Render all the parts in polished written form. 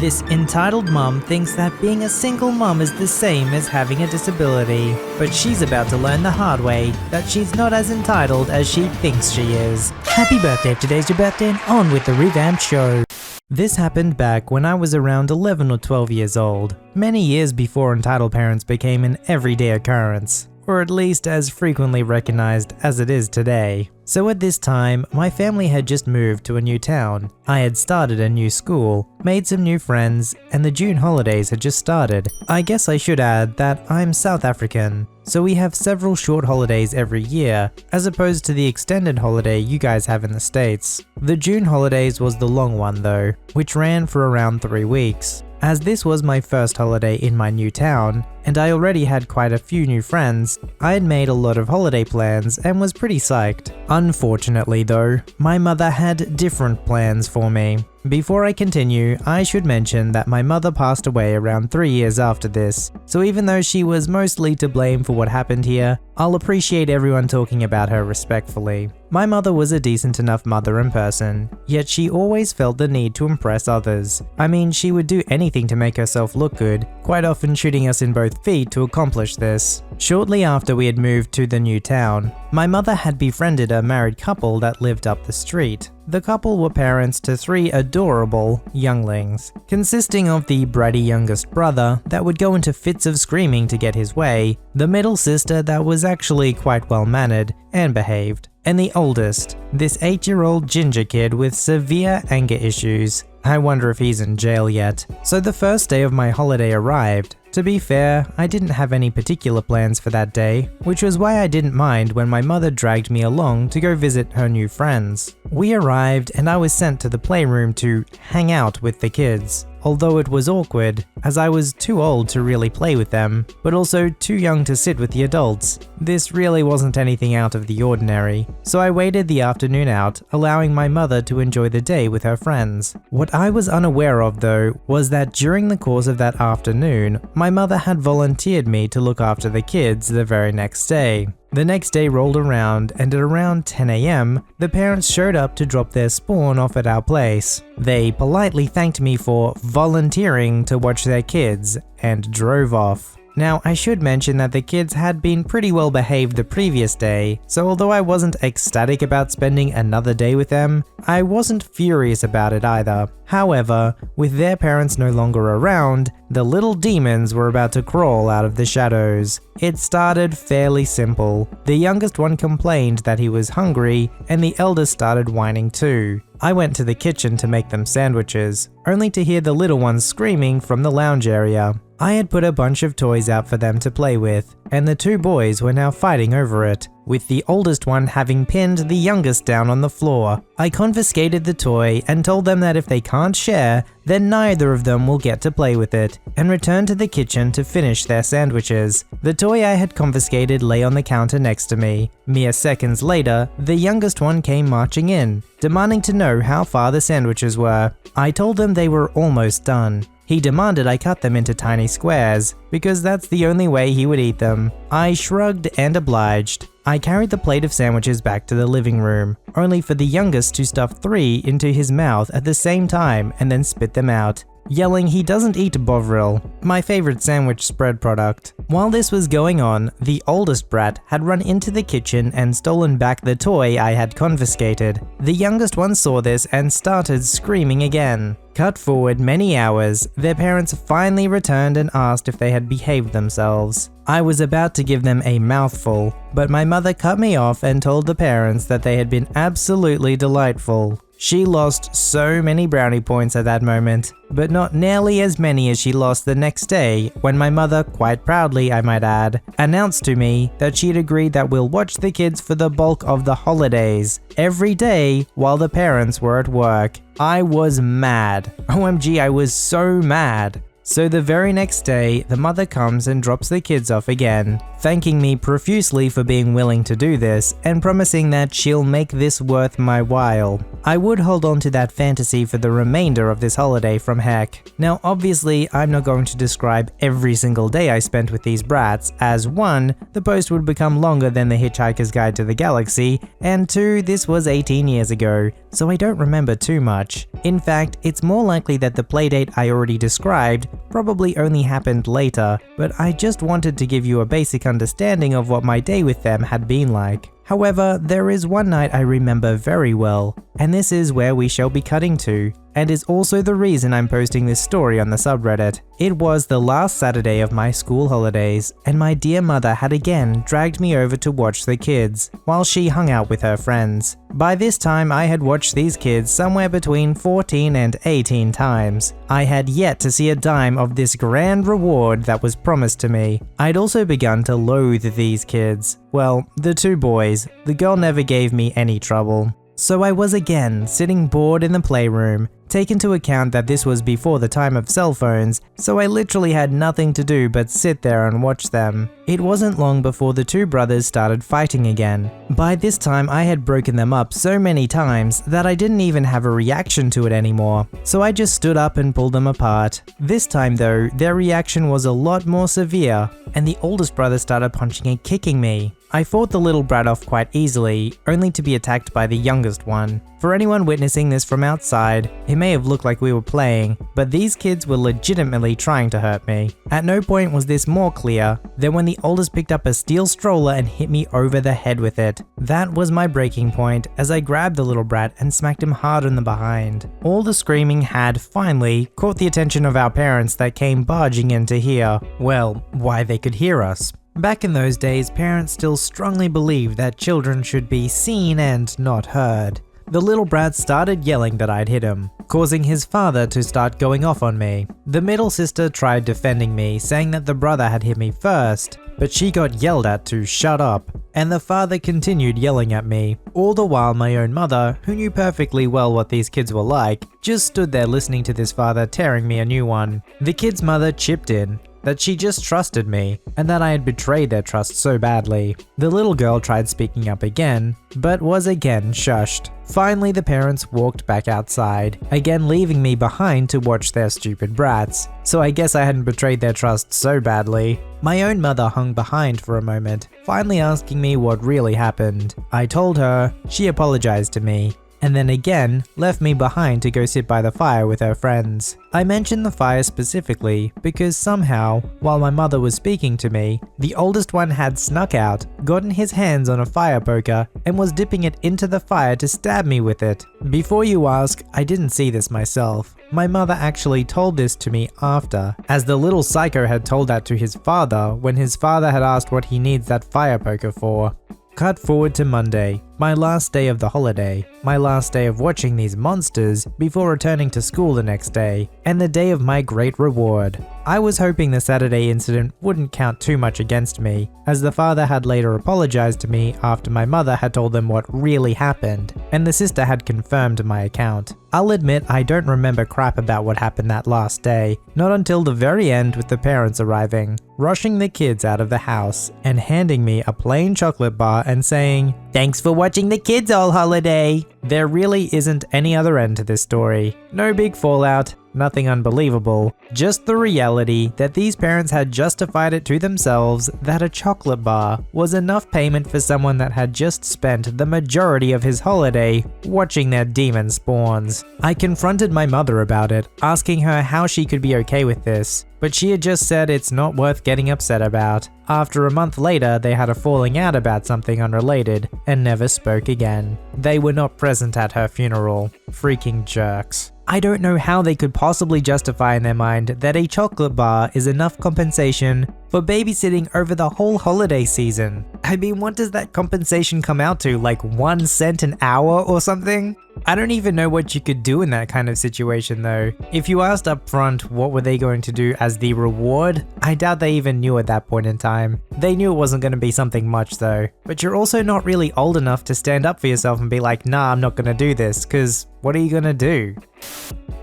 This entitled mum thinks that being a single mum is the same as having a disability, but she's about to learn the hard way that she's not as entitled as she thinks she is. Happy birthday if today's your birthday, and on with the revamped show. This happened back when I was around 11 or 12 years old, many years before entitled parents became an everyday occurrence, or at least as frequently recognized as it is today. So at this time, my family had just moved to a new town. I had started a new school, made some new friends, and the June holidays had just started. I guess I should add that I'm South African, so we have several short holidays every year, as opposed to the extended holiday you guys have in the States. The June holidays was the long one though, which ran for around 3 weeks. As this was my first holiday in my new town, and I already had quite a few new friends, I had made a lot of holiday plans and was pretty psyched. Unfortunately though, my mother had different plans for me. Before I continue, I should mention that my mother passed away around 3 years after this, so even though she was mostly to blame for what happened here, I'll appreciate everyone talking about her respectfully. My mother was a decent enough mother in person, yet she always felt the need to impress others. I mean, she would do anything to make herself look good, quite often shooting us in both feet to accomplish this. Shortly after we had moved to the new town, my mother had befriended a married couple that lived up the street. The couple were parents to 3 adorable younglings, consisting of the bratty youngest brother that would go into fits of screaming to get his way, the middle sister that was actually quite well mannered and behaved, and the oldest, this 8-year-old ginger kid with severe anger issues. I wonder if he's in jail yet. So the first day of my holiday arrived. To be fair, I didn't have any particular plans for that day, which was why I didn't mind when my mother dragged me along to go visit her new friends. We arrived and I was sent to the playroom to hang out with the kids. Although it was awkward, as I was too old to really play with them, but also too young to sit with the adults. This really wasn't anything out of the ordinary, so I waited the afternoon out, allowing my mother to enjoy the day with her friends. What I was unaware of though, was that during the course of that afternoon, my mother had volunteered me to look after the kids the very next day. The next day rolled around, and at around 10 AM, the parents showed up to drop their spawn off at our place. They politely thanked me for volunteering to watch their kids and drove off. Now, I should mention that the kids had been pretty well behaved the previous day, so although I wasn't ecstatic about spending another day with them, I wasn't furious about it either. However, with their parents no longer around, the little demons were about to crawl out of the shadows. It started fairly simple. The youngest one complained that he was hungry, and the eldest started whining too. I went to the kitchen to make them sandwiches, only to hear the little ones screaming from the lounge area. I had put a bunch of toys out for them to play with, and the 2 boys were now fighting over it, with the oldest one having pinned the youngest down on the floor. I confiscated the toy and told them that if they can't share, then neither of them will get to play with it, and returned to the kitchen to finish their sandwiches. The toy I had confiscated lay on the counter next to me. Mere seconds later, the youngest one came marching in, demanding to know how far the sandwiches were. I told them they were almost done. He demanded I cut them into tiny squares, because that's the only way he would eat them. I shrugged and obliged. I carried the plate of sandwiches back to the living room, only for the youngest to stuff 3 into his mouth at the same time and then spit them out, yelling he doesn't eat Bovril, my favorite sandwich spread product. While this was going on, the oldest brat had run into the kitchen and stolen back the toy I had confiscated. The youngest one saw this and started screaming again. Cut forward many hours, their parents finally returned and asked if they had behaved themselves. I was about to give them a mouthful, but my mother cut me off and told the parents that they had been absolutely delightful. She lost so many brownie points at that moment, but not nearly as many as she lost the next day when my mother, quite proudly I might add, announced to me that she had agreed that we'll watch the kids for the bulk of the holidays, every day while the parents were at work. I was mad. OMG, I was so mad. So the very next day, the mother comes and drops the kids off again, thanking me profusely for being willing to do this and promising that she'll make this worth my while. I would hold on to that fantasy for the remainder of this holiday from heck. Now obviously, I'm not going to describe every single day I spent with these brats, as 1, the post would become longer than the Hitchhiker's Guide to the Galaxy, and 2, this was 18 years ago. so I don't remember too much. In fact, it's more likely that the playdate I already described probably only happened later, but I just wanted to give you a basic understanding of what my day with them had been like. However, there is one night I remember very well, and this is where we shall be cutting to, and is also the reason I'm posting this story on the subreddit. It was the last Saturday of my school holidays, and my dear mother had again dragged me over to watch the kids, while she hung out with her friends. By this time I had watched these kids somewhere between 14 and 18 times. I had yet to see a dime of this grand reward that was promised to me. I'd also begun to loathe these kids. Well, the two boys. The girl never gave me any trouble. So I was again sitting bored in the playroom. Take into account that this was before the time of cell phones, so I literally had nothing to do but sit there and watch them. It wasn't long before the two brothers started fighting again. By this time I had broken them up so many times that I didn't even have a reaction to it anymore, so I just stood up and pulled them apart. This time though, their reaction was a lot more severe, and the oldest brother started punching and kicking me. I fought the little brat off quite easily, only to be attacked by the youngest one. For anyone witnessing this from outside, it may have looked like we were playing, but these kids were legitimately trying to hurt me. At no point was this more clear than when the oldest picked up a steel stroller and hit me over the head with it. That was my breaking point, as I grabbed the little brat and smacked him hard in the behind. All the screaming had, finally, caught the attention of our parents that came barging in to hear, well, why they could hear us. Back in those days, parents still strongly believed that children should be seen and not heard. The little brat started yelling that I'd hit him, causing his father to start going off on me. The middle sister tried defending me, saying that the brother had hit me first, but she got yelled at to shut up, and the father continued yelling at me. All the while my own mother, who knew perfectly well what these kids were like, just stood there listening to this father tearing me a new one. The kid's mother chipped in that she just trusted me, and that I had betrayed their trust so badly. The little girl tried speaking up again, but was again shushed. Finally, the parents walked back outside, again leaving me behind to watch their stupid brats. So I guess I hadn't betrayed their trust so badly. My own mother hung behind for a moment, finally asking me what really happened. I told her, she apologized to me, and then again left me behind to go sit by the fire with her friends. I mentioned the fire specifically because somehow, while my mother was speaking to me, the oldest one had snuck out, gotten his hands on a fire poker, and was dipping it into the fire to stab me with it. Before you ask, I didn't see this myself. My mother actually told this to me after, as the little psycho had told that to his father when his father had asked what he needs that fire poker for. Cut forward to Monday, my last day of the holiday, my last day of watching these monsters before returning to school the next day, and the day of my great reward. I was hoping the Saturday incident wouldn't count too much against me, as the father had later apologized to me after my mother had told them what really happened, and the sister had confirmed my account. I'll admit I don't remember crap about what happened that last day, not until the very end with the parents arriving, rushing the kids out of the house, and handing me a plain chocolate bar and saying, "Thanks for watching the kids all holiday." There really isn't any other end to this story. No big fallout, nothing unbelievable, just the reality that these parents had justified it to themselves that a chocolate bar was enough payment for someone that had just spent the majority of his holiday watching their demon spawns. I confronted my mother about it, asking her how she could be okay with this, but she had just said it's not worth getting upset about. After a month later, they had a falling out about something unrelated and never spoke again. They were not present at her funeral. Freaking jerks. I don't know how they could possibly justify in their mind that a chocolate bar is enough compensation for babysitting over the whole holiday season. I mean, what does that compensation come out to, like 1 cent an hour or something? I don't even know what you could do in that kind of situation though. If you asked up front what were they going to do as the reward, I doubt they even knew at that point in time. They knew it wasn't going to be something much though. But you're also not really old enough to stand up for yourself and be like, nah, I'm not going to do this, because what are you going to do?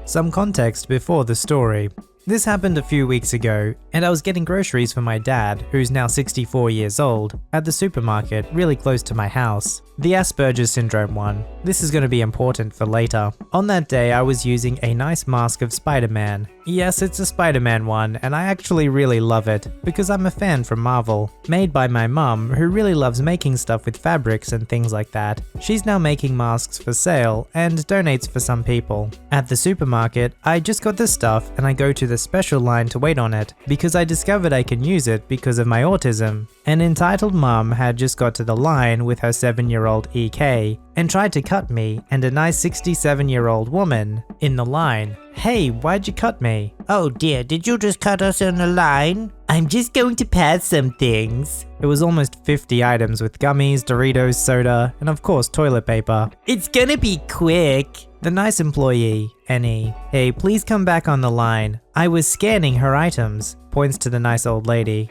Some context before the story. This happened a few weeks ago, and I was getting groceries for my dad, who's now 64 years old, at the supermarket really close to my house. The Asperger's syndrome one. This is going to be important for later. On that day, I was using a nice mask of Spider-Man. Yes, it's a Spider-Man one, and I actually really love it, because I'm a fan from Marvel. Made by my mum, who really loves making stuff with fabrics and things like that. She's now making masks for sale, and donates for some people. At the supermarket, I just got the stuff, and I go to the special line to wait on it, because I discovered I can use it because of my autism. An entitled mum had just got to the line with her 7-year-old EK, and tried to cut me and a nice 67-year-old woman in the line. Hey, why'd you cut me? Oh dear, did you just cut us in the line? I'm just going to pass some things. It was almost 50 items with gummies, Doritos, soda, and of course toilet paper. It's gonna be quick. The nice employee, Annie. Hey, please come back on the line. I was scanning her items. Points to the nice old lady.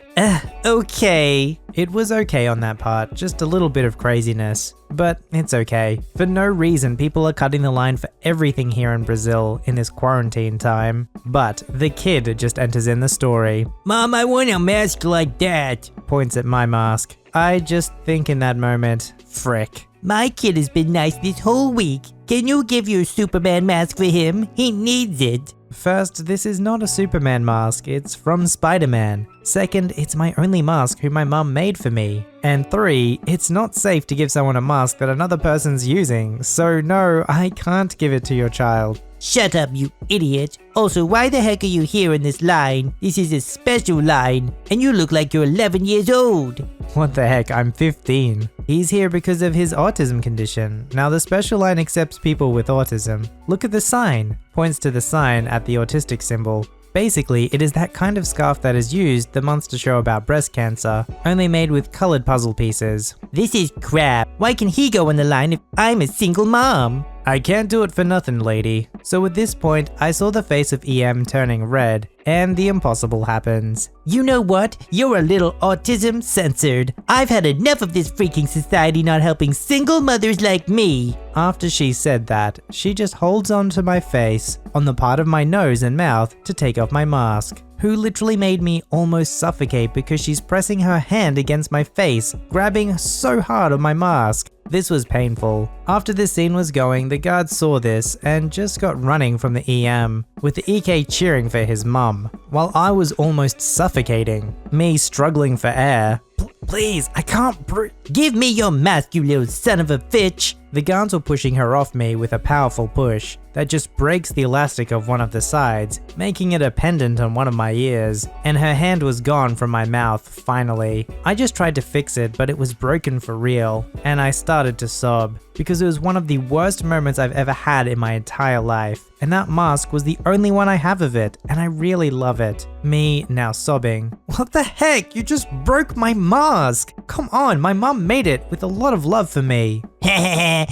Okay. It was okay on that part, just a little bit of craziness. But it's okay. For no reason, people are cutting the line for everything here in Brazil in this quarantine time. But the kid just enters in the story. Mom, I want a mask like that. Points at my mask. I just think in that moment, frick. My kid has been nice this whole week. Can you give your Superman mask for him? He needs it. First, this is not a Superman mask, it's from Spider-Man. Second, it's my only mask who my mum made for me. And 3, it's not safe to give someone a mask that another person's using, so no, I can't give it to your child. Shut up, you idiot. Also, why the heck are you here in this line? This is a special line, and you look like you're 11 years old. What the heck, I'm 15. He's here because of his autism condition. Now the special line accepts people with autism. Look at the sign. Points to the sign at the autistic symbol. Basically, it is that kind of scarf that is used the months to show about breast cancer, only made with colored puzzle pieces. This is crap. Why can he go on the line if I'm a single mom? I can't do it for nothing, lady. So at this point, I saw the face of EM turning red, and the impossible happens. You know what? You're a little autism censored. I've had enough of this freaking society not helping single mothers like me. After she said that, she just holds onto my face, on the part of my nose and mouth, to take off my mask. Who literally made me almost suffocate because she's pressing her hand against my face, grabbing so hard on my mask. This was painful. After this scene was going, the guards saw this and just got running from the EM, with the EK cheering for his mum, while I was almost suffocating, me struggling for air. Please, I can't breathe. Give me your mask, you little son of a bitch. The guards were pushing her off me with a powerful push that just breaks the elastic of one of the sides, making it a pendant on one of my ears, and her hand was gone from my mouth, finally. I just tried to fix it, but it was broken for real, and I started to sob, because it was one of the worst moments I've ever had in my entire life, and that mask was the only one I have of it, and I really love it. Me now sobbing. What the heck? You just broke my mask! Come on, my mom made it with a lot of love for me.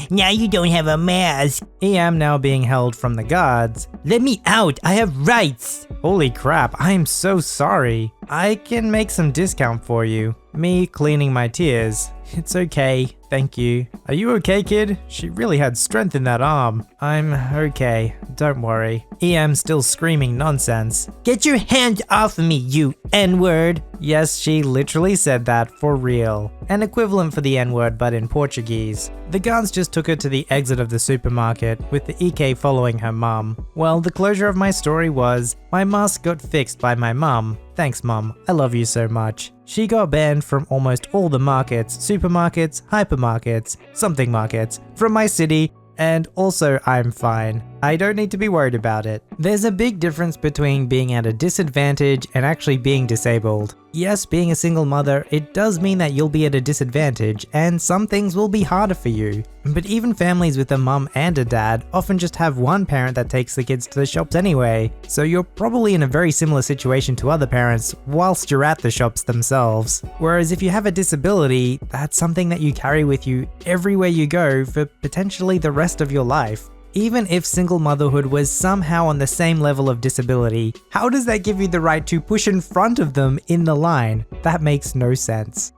Now you don't have a mask. EM now being held from the guards. Let me out, I have rights. Holy crap, I'm so sorry. I can make some discount for you. Me cleaning my tears. It's okay, thank you. Are you okay, kid? She really had strength in that arm. I'm okay, don't worry. EM still screaming nonsense. Get your hands off of me, you N-word. Yes, she literally said that for real. An equivalent for the N-word but in Portuguese. The guards just took her to the exit of the supermarket, with the EK following her mum. Well, the closure of my story was, my mask got fixed by my mum. Thanks mum, I love you so much. She got banned from almost all the markets, supermarkets, hypermarkets, something markets, from my city, and also I'm fine. I don't need to be worried about it. There's a big difference between being at a disadvantage and actually being disabled. Yes, being a single mother, it does mean that you'll be at a disadvantage and some things will be harder for you. But even families with a mum and a dad often just have one parent that takes the kids to the shops anyway, so you're probably in a very similar situation to other parents whilst you're at the shops themselves. Whereas if you have a disability, that's something that you carry with you everywhere you go for potentially the rest of your life. Even if single motherhood was somehow on the same level of disability, how does that give you the right to push in front of them in the line? That makes no sense.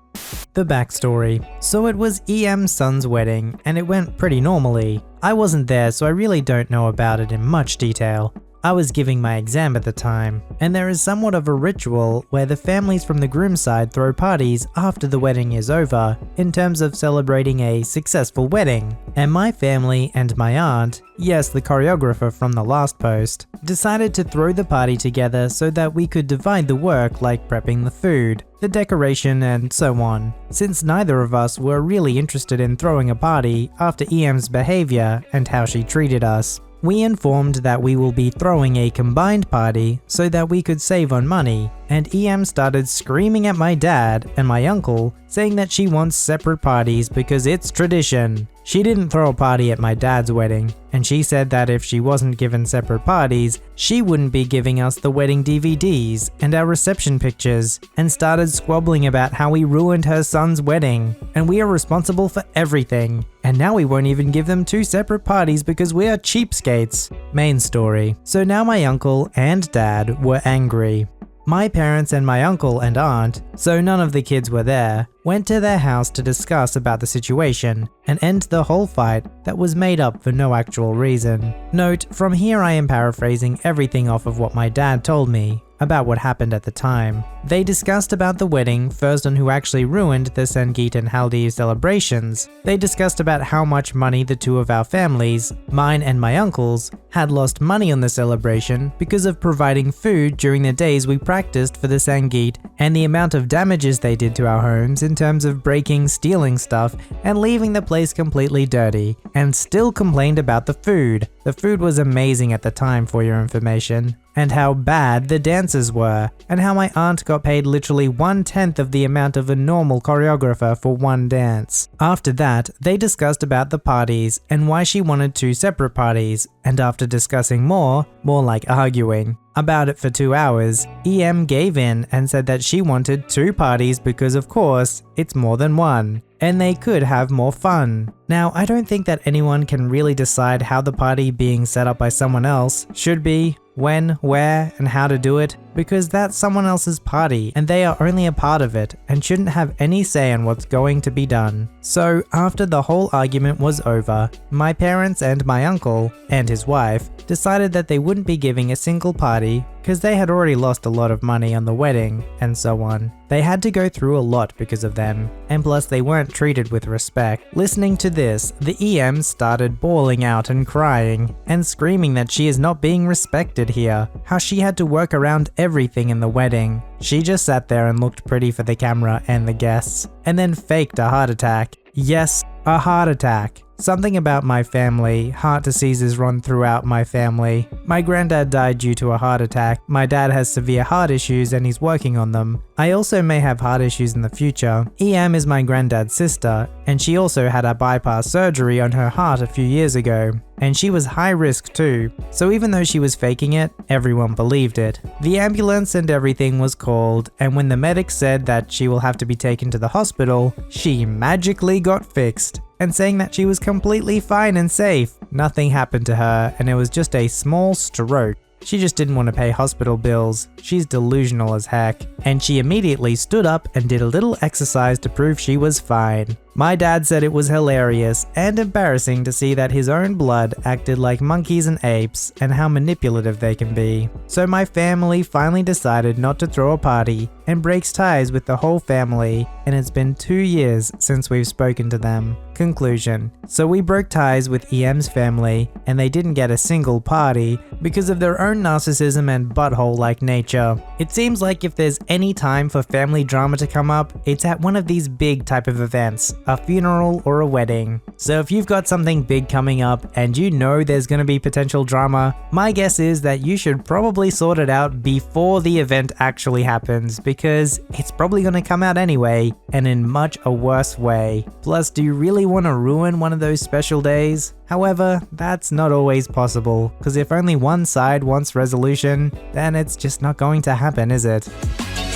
The backstory. So it was EM's son's wedding, and it went pretty normally. I wasn't there, so I really don't know about it in much detail. I was giving my exam at the time, and there is somewhat of a ritual where the families from the groom's side throw parties after the wedding is over in terms of celebrating a successful wedding. And my family and my aunt, yes, the choreographer from the last post, decided to throw the party together so that we could divide the work like prepping the food, the decoration, and so on. Since neither of us were really interested in throwing a party after EM's behavior and how she treated us, we informed that we will be throwing a combined party so that we could save on money, and EM started screaming at my dad and my uncle, saying that she wants separate parties because it's tradition. She didn't throw a party at my dad's wedding, and she said that if she wasn't given separate parties, she wouldn't be giving us the wedding DVDs and our reception pictures, and started squabbling about how we ruined her son's wedding, and we are responsible for everything, and now we won't even give them 2 separate parties because we are cheapskates. Main story. So now my uncle and dad were angry. My parents and my uncle and aunt, so none of the kids were there, went to their house to discuss about the situation and end the whole fight that was made up for no actual reason. Note, from here I am paraphrasing everything off of what my dad told me about what happened at the time. They discussed about the wedding first on who actually ruined the Sangeet and Haldi celebrations. They discussed about how much money the 2 of our families, mine and my uncle's, had lost money on the celebration because of providing food during the days we practiced for the Sangeet, and the amount of damages they did to our homes in terms of breaking, stealing stuff, and leaving the place completely dirty, and still complained about the food. The food was amazing at the time, for your information, and how bad the dancers were, and how my aunt got paid literally 1/10 of the amount of a normal choreographer for one dance. After that, they discussed about the parties and why she wanted 2 separate parties, and after discussing more like arguing, about it for 2 hours, EM gave in and said that she wanted 2 parties because of course, it's more than one, and they could have more fun. Now, I don't think that anyone can really decide how the party being set up by someone else should be, when, where, and how to do it, because that's someone else's party and they are only a part of it and shouldn't have any say on what's going to be done. So after the whole argument was over, my parents and my uncle and his wife decided that they wouldn't be giving a single party because they had already lost a lot of money on the wedding and so on. They had to go through a lot because of them, and plus they weren't treated with respect. Listening to this, the EM started bawling out and crying and screaming that she is not being respected here, how she had to work around everything in the wedding. She just sat there and looked pretty for the camera and the guests, and then faked a heart attack. Yes, a heart attack. Something about my family, heart diseases run throughout my family. My granddad died due to a heart attack. My dad has severe heart issues and he's working on them. I also may have heart issues in the future. EM is my granddad's sister, and she also had a bypass surgery on her heart a few years ago. And she was high risk too, so even though she was faking it, everyone believed it. The ambulance and everything was called, and when the medic said that she will have to be taken to the hospital, she magically got fixed, and saying that she was completely fine and safe. Nothing happened to her, and it was just a small stroke. She just didn't want to pay hospital bills. She's delusional as heck. And she immediately stood up and did a little exercise to prove she was fine. My dad said it was hilarious and embarrassing to see that his own blood acted like monkeys and apes and how manipulative they can be. So my family finally decided not to throw a party and breaks ties with the whole family, and it's been 2 years since we've spoken to them. Conclusion. So we broke ties with EM's family and they didn't get a single party because of their own narcissism and butthole-like nature. It seems like if there's any time for family drama to come up, it's at one of these big type of events, a funeral or a wedding. So if you've got something big coming up and you know there's gonna be potential drama, my guess is that you should probably sort it out before the event actually happens, because it's probably gonna come out anyway, and in much a worse way. Plus, do you really want to ruin one of those special days? However, that's not always possible, because if only one side wants resolution, then it's just not going to happen, is it?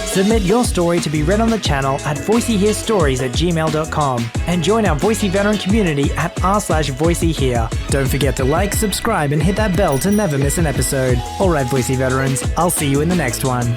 Submit your story to be read on the channel at voiceyherestories@gmail.com and join our Voicey veteran community at r/VoiceyHere. Don't forget to like, subscribe, and hit that bell to never miss an episode. Alright, Voicey veterans, I'll see you in the next one.